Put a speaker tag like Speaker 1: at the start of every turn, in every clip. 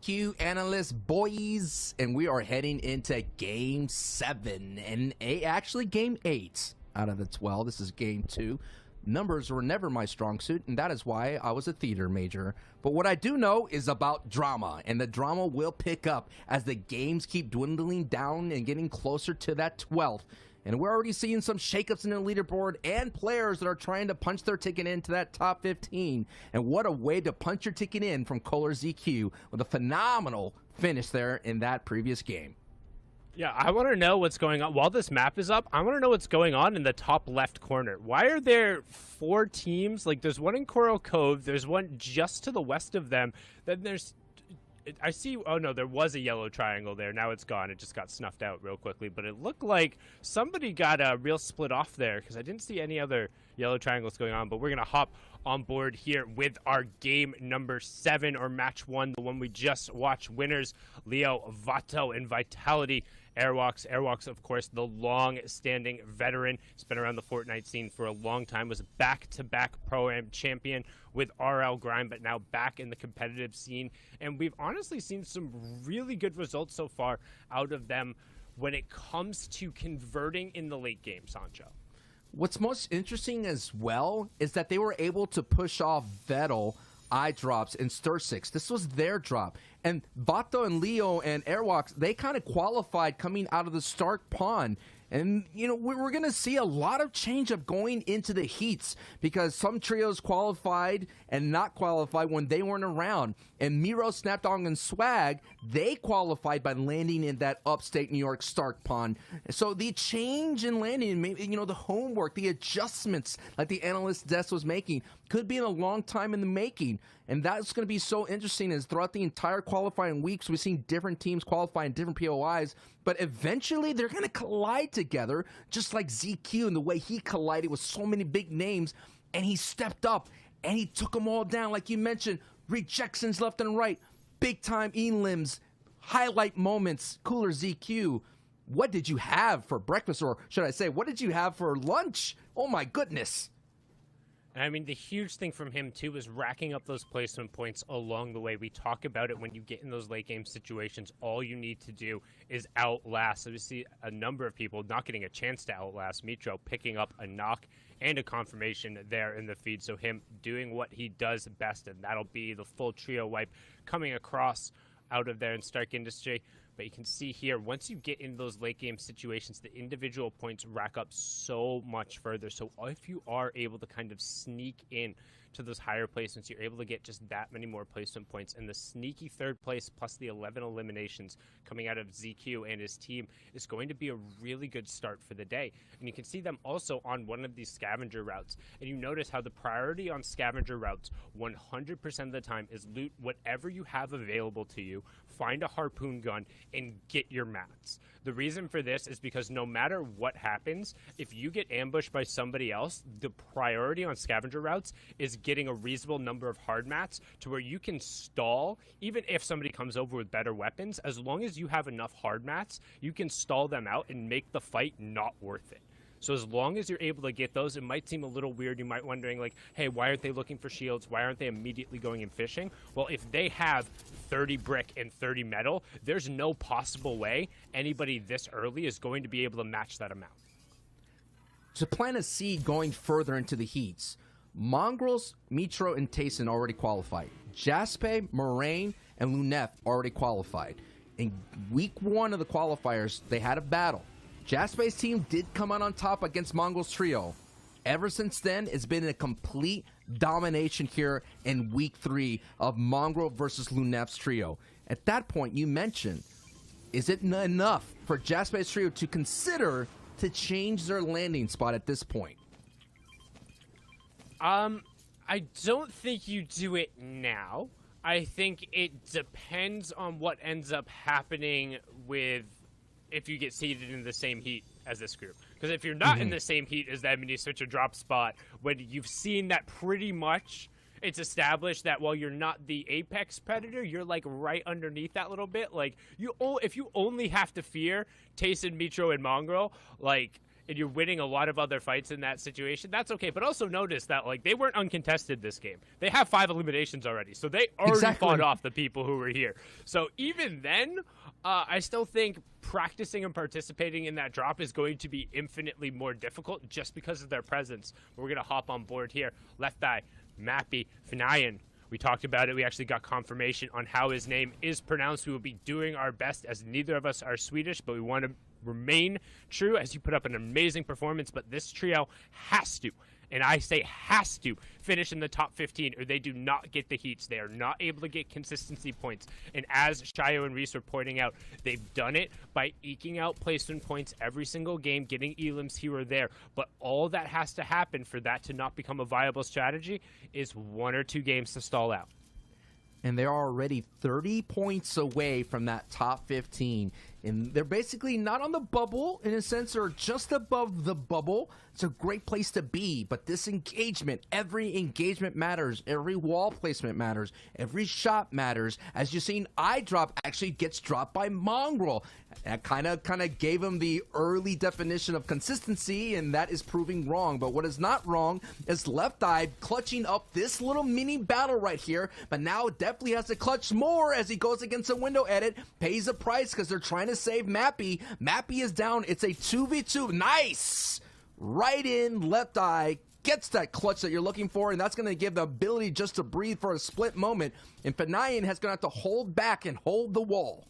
Speaker 1: ZQ analysts, boys, and we are heading into Game 7 and actually Game 8 out of the 12. This is Game 2. Numbers were never my strong suit, and that is why I was a theater major. But what I do know is about drama, and the drama will pick up as the games keep dwindling down and getting closer to that 12th. And we're already seeing some shakeups in the leaderboard and players that are trying to punch their ticket into that top 15. And what a way to punch your ticket in from Kohler ZQ with a phenomenal finish there in that previous game.
Speaker 2: Yeah, I want to know what's going on. While this map is up, I want to know what's going on in the top left corner. Why are there 4 teams? Like, there's one in Coral Cove. There's one just to the west of them. Then there's... I see, oh no, there was a yellow triangle there. Now it's gone. It just got snuffed out real quickly. But it looked like somebody got a real split off there because I didn't see any other yellow triangles going on. But we're going to hop on board here with our game number 7 or match 1, the one we just watched. Winners, Leo, Vato, and Vitality. Airwalks, of course, the long-standing veteran. He's been around the Fortnite scene for a long time. Was a back-to-back Pro-Am champion with RL Grind, but now back in the competitive scene. And we've honestly seen some really good results so far out of them when it comes to converting in the late game, Sancho.
Speaker 1: What's most interesting as well is that they were able to push off Vettel, eye drops, and Stursix. This was their drop. And Vato and Leo and Airwalks, they kind of qualified coming out of the Stark Pond. And, you know, we're going to see a lot of change up going into the heats because some trios qualified and not qualified when they weren't around. And Miro, Snapdog, and Swag, they qualified by landing in that upstate New York Stark Pond. So the change in landing, maybe, you know, the homework, the adjustments like the analyst desk was making could be in a long time in the making. And that's going to be so interesting as throughout the entire qualifying weeks, we've seen different teams qualify in different POIs, but eventually they're going to collide together, just like ZQ and the way he collided with so many big names, and he stepped up and he took them all down. Like you mentioned, rejections left and right, big time elims, highlight moments. Cooler ZQ, what did you have for breakfast, or should I say, what did you have for lunch? Oh my goodness.
Speaker 2: I mean, the huge thing from him, too, is racking up those placement points along the way. We talk about it when you get in those late game situations. All you need to do is outlast. So we see a number of people not getting a chance to outlast. Mitro picking up a knock and a confirmation there in the feed. So him doing what he does best, and that'll be the full trio wipe coming across out of there in Stark Industry. But you can see here, once you get in those late game situations, the individual points rack up so much further. So if you are able to kind of sneak in to those higher placements, you're able to get just that many more placement points. And the sneaky 3rd place plus the 11 eliminations coming out of ZQ and his team is going to be a really good start for the day. And you can see them also on one of these scavenger routes. And you notice how the priority on scavenger routes 100% of the time is loot whatever you have available to you, find a harpoon gun, and get your mats. The reason for this is because no matter what happens, if you get ambushed by somebody else, the priority on scavenger routes is getting a reasonable number of hard mats to where you can stall, even if somebody comes over with better weapons. As long as you have enough hard mats, you can stall them out and make the fight not worth it. So as long as you're able to get those, it might seem a little weird. You might wondering like, hey, why aren't they looking for shields? Why aren't they immediately going and fishing? Well, if they have 30 brick and 30 metal, there's no possible way anybody this early is going to be able to match that amount.
Speaker 1: To plant a seed going further into the heats, Mongrels, Mitro, and Tayson already qualified. Jaspe, Moraine, and Lunef already qualified. In week 1 of the qualifiers, they had a battle. Jaspe's team did come out on top against Mongrel's trio. Ever since then, it's been a complete domination here in week 3 of Mongrel versus Lunef's trio. At that point, you mentioned, is it enough for Jaspe's trio to consider to change their landing spot at this point?
Speaker 2: I don't think you do it now. I think it depends on what ends up happening with if you get seated in the same heat as this group. Because if you're not in the same heat as them and you switch a drop spot, when you've seen that pretty much it's established that while you're not the apex predator, you're like right underneath that little bit. Like if you only have to fear Tayson, Mitro, and Mongrel, like and you're winning a lot of other fights in that situation, that's okay. But also notice that, like, they weren't uncontested this game. They have 5 eliminations already, so they already fought off the people who were here. So even then, I still think practicing and participating in that drop is going to be infinitely more difficult just because of their presence. We're going to hop on board here. Left eye, Mappy, Fanayan. We talked about it. We actually got confirmation on how his name is pronounced. We will be doing our best, as neither of us are Swedish, but we want to remain true as you put up an amazing performance. But this trio has to, and I say has to, finish in the top 15 or they do not get the heats. They are not able to get consistency points. And as Shayo and Reese were pointing out, they've done it by eking out placement points every single game, getting elims here or there. But all that has to happen for that to not become a viable strategy is 1 or 2 games to stall out.
Speaker 1: And they're already 30 points away from that top 15. And they're basically not on the bubble, in a sense, or just above the bubble. It's a great place to be, but this engagement, every engagement matters. Every wall placement matters. Every shot matters. As you've seen, iDrop actually gets dropped by Mongrel. That kind of gave him the early definition of consistency, and that is proving wrong. But what is not wrong is Left Eye clutching up this little mini battle right here, but now definitely has to clutch more as he goes against a window edit, pays a price because they're trying to save Mappy. Mappy is down. It's a 2v2. Nice! Right in, Left Eye gets that clutch that you're looking for, and that's going to give the ability just to breathe for a split moment. And Fanayan has going to have to hold back and hold the wall.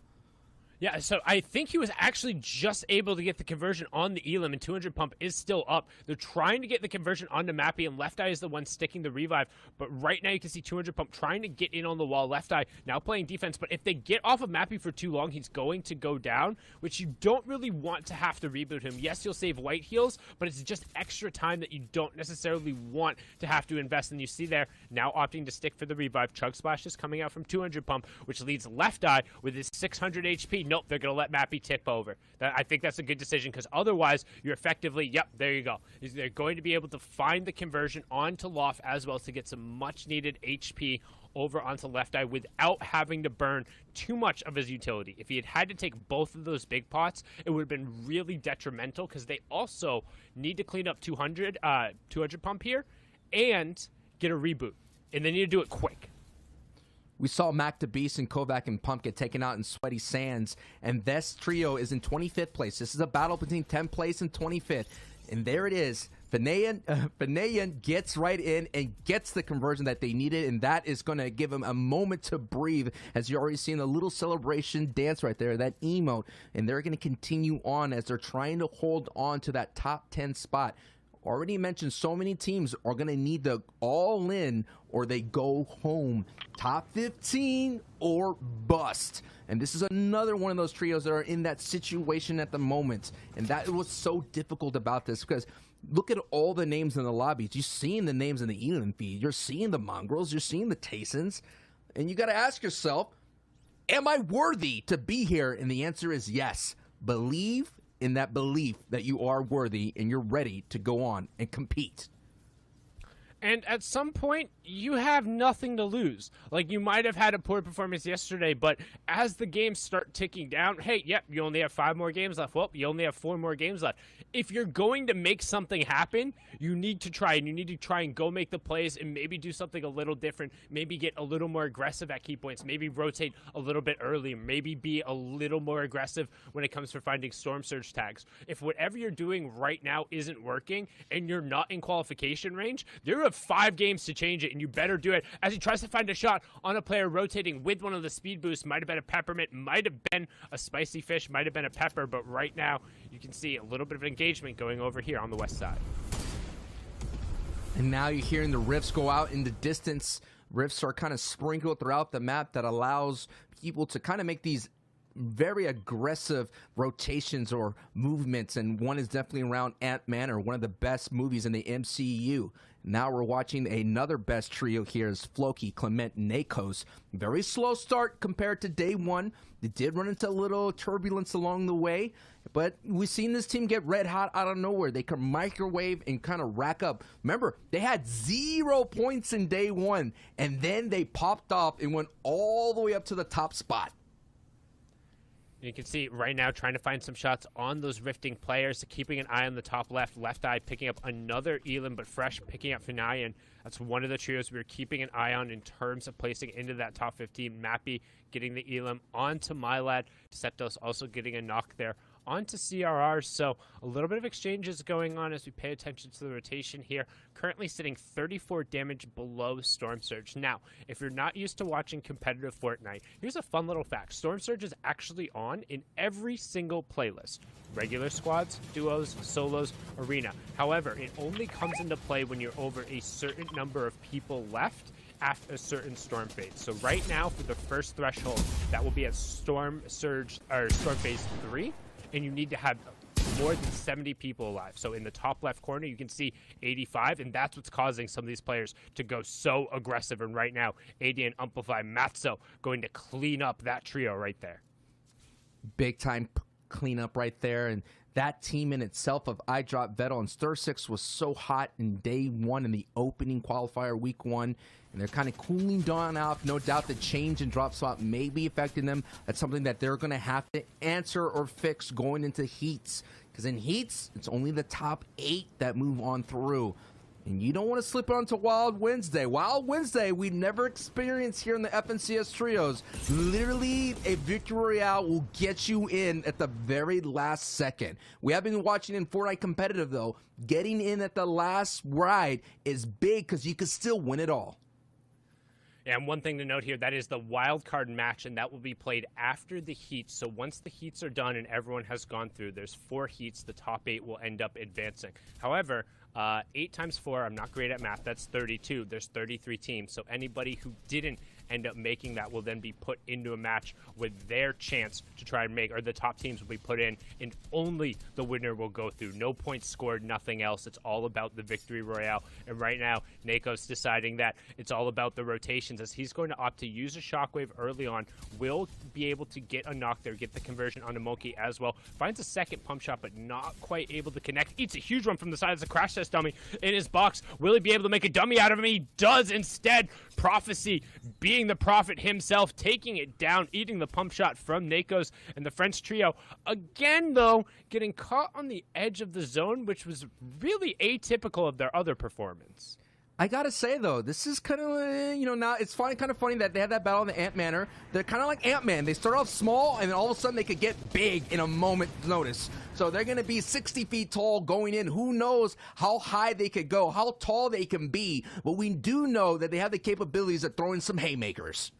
Speaker 2: Yeah, so I think he was actually just able to get the conversion on the Elim, and 200 pump is still up. They're trying to get the conversion onto Mappy, and Left Eye is the one sticking the revive. But right now you can see 200 pump trying to get in on the wall. Left Eye now playing defense, but if they get off of Mappy for too long, he's going to go down, which you don't really want to have to reboot him. Yes, you'll save white heals, but it's just extra time that you don't necessarily want to have to invest. And you see there, now opting to stick for the revive. Chug Splash is coming out from 200 pump, which leads Left Eye with his 600 HP. Nope, they're going to let Mappy tip over. I think that's a good decision, because otherwise you're effectively, yep, there you go. They're going to be able to find the conversion onto Loft as well to get some much needed HP over onto Left Eye without having to burn too much of his utility. If he had to take both of those big pots, it would have been really detrimental, because they also need to clean up 200 pump here and get a reboot. And they need to do it quick.
Speaker 1: We saw Mac the Beast and Kovac and Pump get taken out in Sweaty Sands, and this trio is in 25th place. This is a battle between 10th place and 25th, and there it is. Fanayan gets right in and gets the conversion that they needed, and that is going to give him a moment to breathe, as you're already seeing a little celebration dance right there, that emote, and they're going to continue on as they're trying to hold on to that top 10 spot. Already mentioned, so many teams are going to need the all-in or they go home. Top 15 or bust. And this is another one of those trios that are in that situation at the moment. And that was so difficult about this, because look at all the names in the lobbies. You're seeing the names in the Elam feed. You're seeing the Mongrels. You're seeing the Taysons. And you got to ask yourself, am I worthy to be here? And the answer is yes. Believe in that belief that you are worthy and you're ready to go on and compete.
Speaker 2: And at some point, you have nothing to lose. Like, you might have had a poor performance yesterday, but as the games start ticking down, hey, yep, you only have 5 more games left. Well, you only have 4 more games left. If you're going to make something happen, you need to try, and you need to try and go make the plays and maybe do something a little different, maybe get a little more aggressive at key points, maybe rotate a little bit early, maybe be a little more aggressive when it comes to finding Storm Surge tags. If whatever you're doing right now isn't working and you're not in qualification range, there are 5 games to change it, and you better do it. As he tries to find a shot on a player rotating with one of the speed boosts, might have been a Peppermint, might have been a Spicy Fish, might have been a Pepper, but right now you can see a little bit of engagement going over here on the west side.
Speaker 1: And now you're hearing the rifts go out in the distance. Rifts are kind of sprinkled throughout the map that allows people to kind of make these very aggressive rotations or movements, and one is definitely around Ant-Man, or one of the best movies in the MCU. Now we're watching another best trio here is Floki, Clement, and Nakos. Very slow start compared to day one. They did run into a little turbulence along the way, but we've seen this team get red hot out of nowhere. They can microwave and kind of rack up. Remember, they had 0 points in day one, and then they popped off and went all the way up to the top spot.
Speaker 2: You can see right now trying to find some shots on those rifting players, keeping an eye on the top left. Left Eye picking up another Elam, but Fresh picking up Funayan. That's one of the trios we're keeping an eye on in terms of placing into that top 15. Mappy getting the Elam onto Mylad. Deceptos also getting a knock there onto CRR. So a little bit of exchanges going on as we pay attention to the rotation here. Currently sitting 34 damage below Storm Surge. Now, if you're not used to watching competitive Fortnite, here's a fun little fact. Storm Surge is actually on in every single playlist. Regular squads, duos, solos, arena. However, it only comes into play when you're over a certain number of people left after a certain storm phase. So right now, for the first threshold, that will be at Storm Surge or Storm Phase 3. And you need to have more than 70 people alive. So in the top left corner, you can see 85, and that's what's causing some of these players to go so aggressive. And right now, AD and Amplify Matzo going to clean up that trio right there.
Speaker 1: Big time cleanup right there. And that team in itself of iDrop, Vettel, and Stir6 was so hot in day one in the opening qualifier week 1. And they're kind of cooling down out. No doubt the change in drop spot may be affecting them. That's something that they're going to have to answer or fix going into heats. Because in heats, it's only the top 8 that move on through. And you don't want to slip onto Wild Wednesday. Wild Wednesday, we never experienced here in the FNCS trios. Literally, a Victory Royale will get you in at the very last second. We have been watching in Fortnite Competitive, though. Getting in at the last ride is big because you can still win it all.
Speaker 2: And one thing to note here, that is the wild card match, and that will be played after the heats. So once the heats are done and everyone has gone through, there's 4 heats. The top 8 will end up advancing. However, 8 times 4, I'm not great at math, that's 32. There's 33 teams. So anybody who didn't end up making that will then be put into a match with their chance to try and make, or the top teams will be put in, and only the winner will go through. No points scored, nothing else. It's all about the Victory Royale. And right now, Nako's deciding that it's all about the rotations, as he's going to opt to use a Shockwave early on, will be able to get a knock there, get the conversion on a Monkey as well. Finds a second pump shot, but not quite able to connect. Eats a huge one from the side as a crash test dummy in his box. Will he be able to make a dummy out of him? He does instead. Prophecy being the prophet himself, taking it down, eating the pump shot from Nakos and the French trio. Again, though, getting caught on the edge of the zone, which was really atypical of their other performance.
Speaker 1: I gotta say, though, this is kind of, now it's kind of funny that they had that battle in the Ant Manor. They're kind of like Ant-Man. They start off small, and then all of a sudden they could get big in a moment's notice. So they're going to be 60 feet tall going in. Who knows how high they could go, how tall they can be. But we do know that they have the capabilities of throwing some haymakers.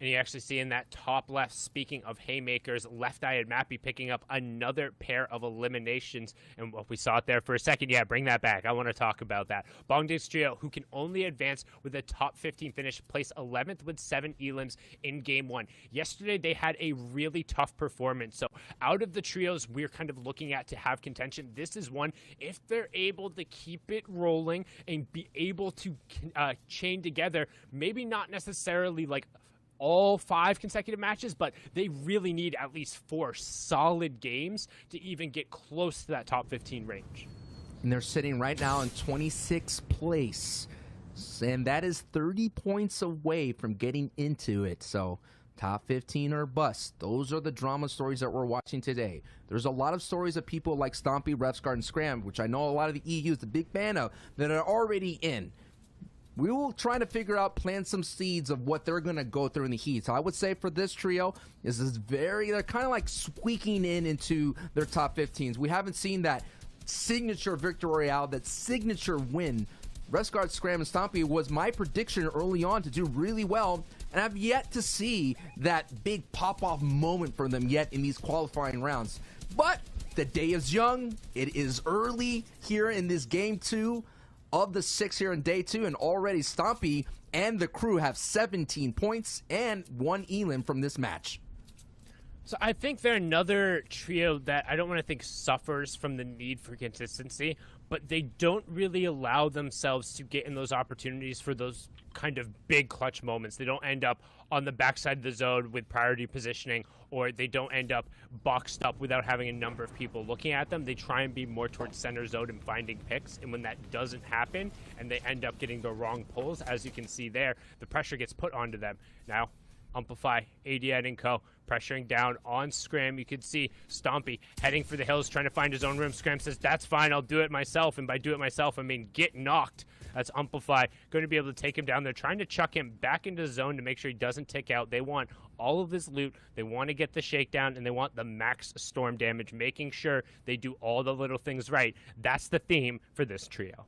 Speaker 2: And you actually see in that top left, speaking of haymakers, Left Eye and Mappy picking up another pair of eliminations. And what we saw it there for a second, yeah, bring that back. I want to talk about that. Bongda's trio, who can only advance with a top 15 finish, place 11th with 7 elims in game 1. Yesterday, they had a really tough performance. So out of the trios we're kind of looking at to have contention, this is one, if they're able to keep it rolling and be able to chain together, maybe not necessarily like all 5 consecutive matches, but they really need at least 4 solid games to even get close to that top 15 range.
Speaker 1: And they're sitting right now in 26th place. And that is 30 points away from getting into it. So top 15 or bust. Those are the drama stories that we're watching today. There's a lot of stories of people like Stompy, Refsguard, and Scram, which I know a lot of the EU is a big fan of, that are already in. We will try to figure out, plant some seeds of what they're going to go through in the heat. So I would say for this trio, they're kind of like squeaking into their top 15s. We haven't seen that signature Victory Royale, that signature win. Refsguard, Scram, and Stompy was my prediction early on to do really well, and I've yet to see that big pop-off moment for them yet in these qualifying rounds. But the day is young. It is early here in this game 2 of the 6 here in day 2, and already Stompy and the crew have 17 points and 1 elim from this match.
Speaker 2: So I think they're another trio that I don't want to think suffers from the need for consistency, but they don't really allow themselves to get in those opportunities for those kind of big clutch moments. They don't end up on the backside of the zone with priority positioning, or they don't end up boxed up without having a number of people looking at them. They try and be more towards center zone and finding picks, and when that doesn't happen and they end up getting the wrong pulls, as you can see there, the pressure gets put onto them. Now, Amplify, ADN, and Co. pressuring down on Scram. You can see Stompy heading for the hills, trying to find his own room. Scram says, that's fine, I'll do it myself. And by do it myself, I mean get knocked. That's Amplify going to be able to take him down. They're trying to chuck him back into the zone to make sure he doesn't tick out. They want all of his loot. They want to get the shakedown, and they want the max storm damage, making sure they do all the little things right. That's the theme for this trio.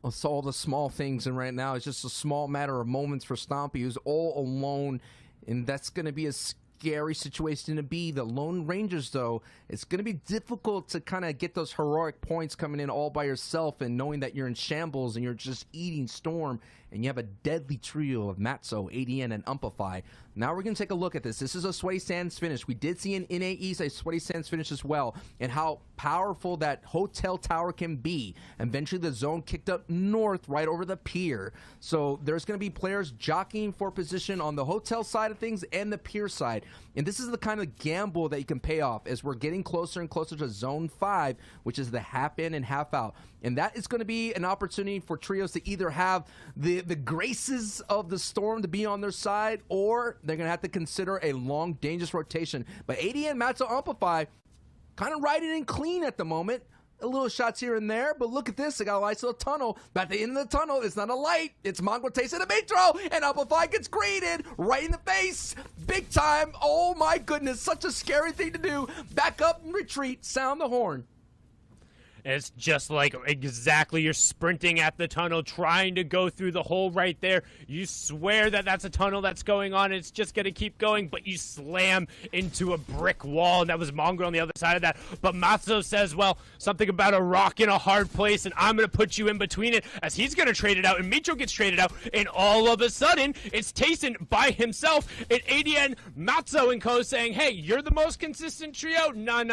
Speaker 1: It's all the small things, and right now it's just a small matter of moments for Stompy, who's all alone, and that's going to be a scary situation to be. The Lone Rangers, though, it's going to be difficult to kind of get those heroic points coming in all by yourself and knowing that you're in shambles and you're just eating Storm, and you have a deadly trio of Matzo, ADN, and Amplify. Now we're going to take a look at this. This is a Sweaty Sands finish. We did see in NA East a Sweaty Sands finish as well, and how powerful that hotel tower can be. Eventually the zone kicked up north right over the pier. So there's going to be players jockeying for position on the hotel side of things and the pier side. And this is the kind of gamble that you can pay off as we're getting closer and closer to Zone 5, which is the half in and half out. And that is going to be an opportunity for trios to either have the graces of the Storm to be on their side, or they're going to have to consider a long, dangerous rotation. But ADN, Matzo, Amplify, kind of riding in clean at the moment. A little shots here and there, but look at this. They got a nice little tunnel. But at the end of the tunnel, it's not a light. It's Mongrel tasting a Metro, and Amplify gets graded right in the face. Big time. Oh my goodness. Such a scary thing to do. Back up and retreat. Sound the horn.
Speaker 2: And it's just like exactly you're sprinting at the tunnel, trying to go through the hole right there. You swear that that's a tunnel that's going on. It's just going to keep going, but you slam into a brick wall, and that was Mongrel on the other side of that. But Matzo says, well, something about a rock in a hard place, and I'm going to put you in between it, as he's going to trade it out, and Mitro gets traded out, and all of a sudden, it's Tayson by himself, and ADN, Matzo, and Co. saying, hey, you're the most consistent trio? No.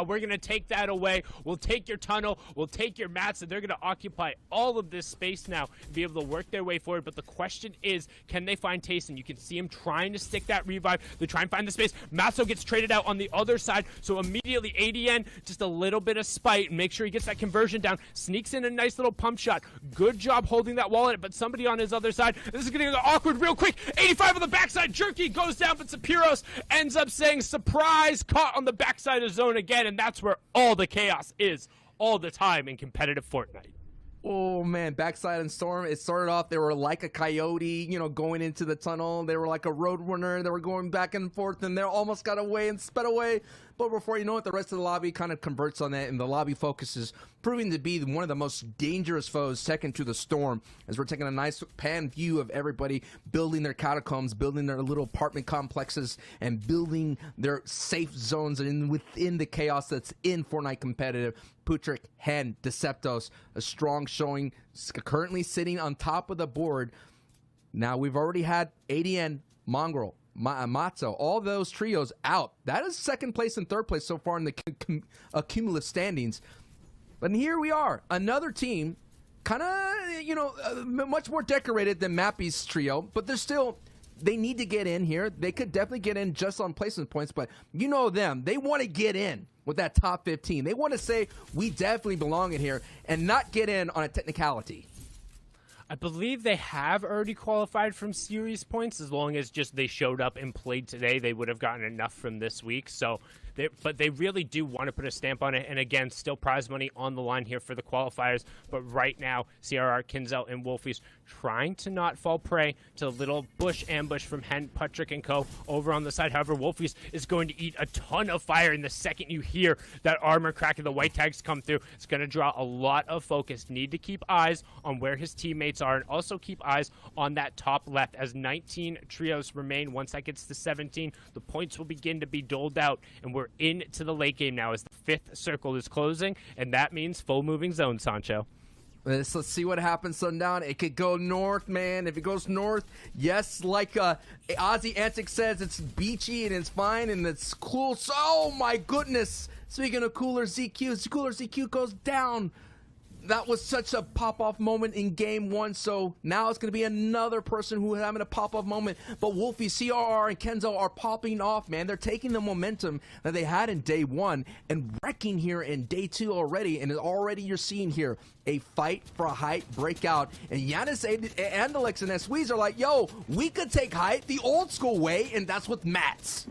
Speaker 2: We're going to take that away. We'll take your tunnel, we'll take your mats, and they're going to occupy all of this space now and be able to work their way forward. But the question is, can they find Tayson? You can see him trying to stick that revive. They try and find the space. Matzo gets traded out on the other side, so immediately ADN, just a little bit of spite, and make sure he gets that conversion down, sneaks in a nice little pump shot. Good job holding that wall in it, but somebody on his other side. This is going to get awkward real quick. 85 on the backside. Jerky goes down, but Sapiros ends up saying, surprise, caught on the backside of zone again, and that's where all the chaos is all the time in competitive Fortnite.
Speaker 1: Oh man, backside and Storm, it started off, they were like a coyote, going into the tunnel. They were like a road runner. They were going back and forth, and they almost got away and sped away. But before you know it, the rest of the lobby kind of converts on that, and the lobby focuses, proving to be one of the most dangerous foes second to the Storm, as we're taking a nice pan view of everybody building their catacombs, building their little apartment complexes, and building their safe zones within the chaos that's in Fortnite competitive. Putrick, Hen, Deceptos, a strong showing, currently sitting on top of the board. Now, we've already had ADN, Mongrel, Matzo, all those trios out. That is second place and third place so far in the cumulative standings. But here we are, another team, kind of, much more decorated than Mappy's trio, but they're still, they need to get in here. They could definitely get in just on placement points, but you know them. They want to get in with that top 15. They want to say, we definitely belong in here, and not get in on a technicality.
Speaker 2: I believe they have already qualified from series points. As long as just they showed up and played today, they would have gotten enough from this week. But they really do want to put a stamp on it. And again, still prize money on the line here for the qualifiers. But right now, CRR, Kinzel, and Wolfies trying to not fall prey to a little bush ambush from Hen, Patrick, and Co. over on the side. However, Wolfies is going to eat a ton of fire. And the second you hear that armor crack and the white tags come through, it's going to draw a lot of focus. Need to keep eyes on where his teammates are, and also keep eyes on that top left, as 19 trios remain. Once that gets to 17, the points will begin to be doled out, and we're into the late game now as the fifth circle is closing, and that means full moving zone, Sancho.
Speaker 1: Let's see what happens sundown. It could go north, man. If it goes north, yes, like Ozzy Antic says, it's beachy and it's fine and it's cool. So, oh my goodness. Speaking of cooler ZQ, Cooler ZQ goes down. that was such a pop-off moment in game one, so now it's going to be another person who is having a pop-off moment. But Wolfie, CRR, and Kenzo are popping off, man. They're taking the momentum that they had in day one and wrecking here in day two already. And already you're seeing here a fight for height breakout. And Giannis, Andalex, and Squeeze are like, yo, we could take height the old school way, and that's with mats.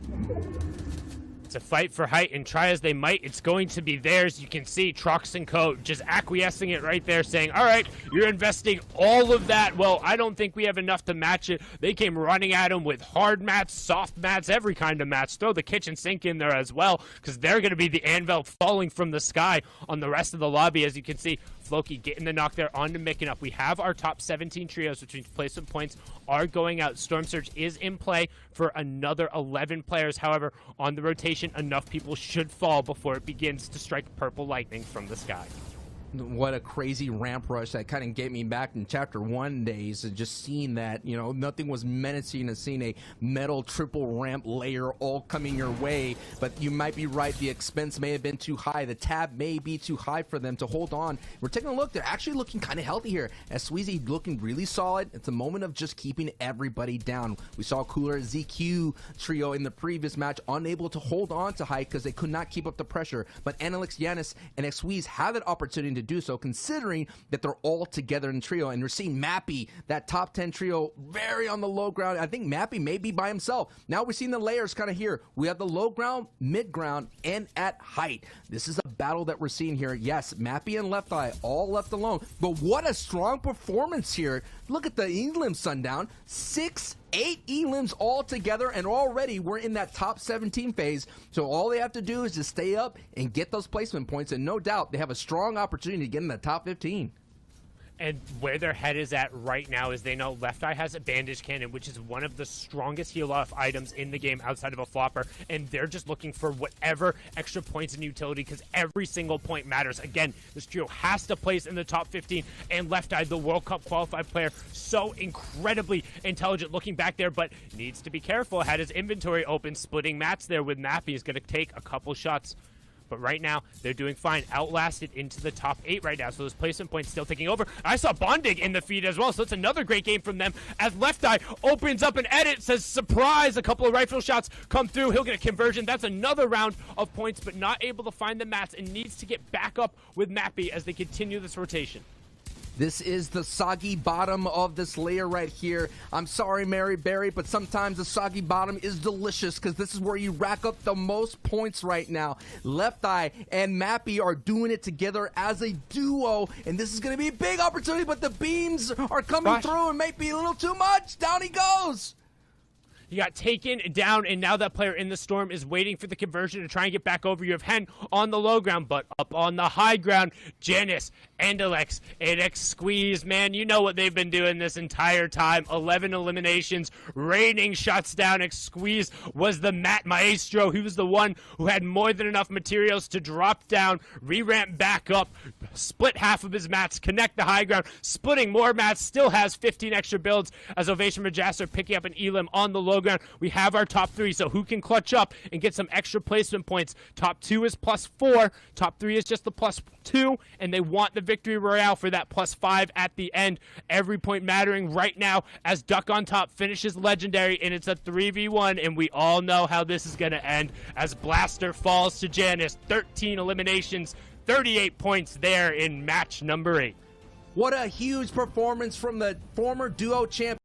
Speaker 2: To fight for height, and try as they might, it's going to be theirs. You can see Trox and Co. just acquiescing it right there, saying, all right, you're investing all of that. Well, I don't think we have enough to match it. They came running at him with hard mats, soft mats, every kind of mats. Throw the kitchen sink in there as well, because they're going to be the anvil falling from the sky on the rest of the lobby. As you can see, Floki getting the knock there onto Micking Up. We have our top 17 trios, which means placement points are going out. Storm Surge is in play for another 11 players. However, on the rotation, enough people should fall before it begins to strike purple lightning from the sky.
Speaker 1: What a crazy ramp rush that kind of get me back in chapter 1 days, and just seeing that, you know, nothing was menacing and seeing a metal triple ramp layer all coming your way. But you might be right, the expense may have been too high, the tab may be too high for them to hold on. We're taking a look, they're actually looking kind of healthy here, as Sweezy looking really solid. It's a moment of just keeping everybody down. We saw Cooler ZQ trio in the previous match unable to hold on to height because they could not keep up the pressure, but Analix, Giannis, and Squeeze have that opportunity to do so, considering that they're all together in trio. And we're seeing Mappy, that top 10 trio, very on the low ground. I think Mappy may be by himself. Now we're seeing the layers kind of here. We have the low ground, mid ground, and at height. This is a battle that we're seeing here. Yes, Mappy and Left Eye all left alone, but what a strong performance here. Look at the Elim Sundown, 8 elims all together, and already we're in that top 17 phase. So all they have to do is just stay up and get those placement points, and no doubt they have a strong opportunity to get in the top 15.
Speaker 2: And where their head is at right now is they know Left Eye has a bandage cannon, which is one of the strongest heal-off items in the game outside of a flopper, and they're just looking for whatever extra points and utility, because every single point matters. Again, this trio has to place in the top 15, and Left Eye, the World Cup qualified player, so incredibly intelligent looking back there, but needs to be careful. Had his inventory open, splitting mats there with Mappy is going to take a couple shots. But right now, they're doing fine. Outlasted into the top 8 right now, so those placement points still taking over. I saw Bondig in the feed as well, so it's another great game from them as Left Eye opens up an edit, says surprise, a couple of rifle shots come through. He'll get a conversion. That's another round of points, but not able to find the mats and needs to get back up with Mappy as they continue this rotation.
Speaker 1: This is the soggy bottom of this layer right here. I'm sorry, Mary Berry, but sometimes the soggy bottom is delicious because this is where you rack up the most points right now. Left Eye and Mappy are doing it together as a duo, and this is going to be a big opportunity, but the beams are coming through and may be a little too much. Down he goes.
Speaker 2: He got taken down, and now that player in the storm is waiting for the conversion to try and get back over. You have Hen on the low ground, but up on the high ground, Janice, Andalex, and Squeeze. Man, you know what they've been doing this entire time. 11 eliminations, raining shots down. Squeeze was the mat maestro. He was the one who had more than enough materials to drop down, re-ramp back up, split half of his mats, connect the high ground, splitting more mats, still has 15 extra builds as Ovation Majaster picking up an Elim on the low ground. We have our top 3, so who can clutch up and get some extra placement points? Top 2 is +4, top 3 is just the +2, and they want the victory royale for that +5 at the end. Every point mattering right now as Duck on Top finishes legendary, and it's a 3v1, and we all know how this is going to end as Blaster falls to Janice. 13 eliminations, 38 points there in match number 8.
Speaker 1: What a huge performance from the former duo champ.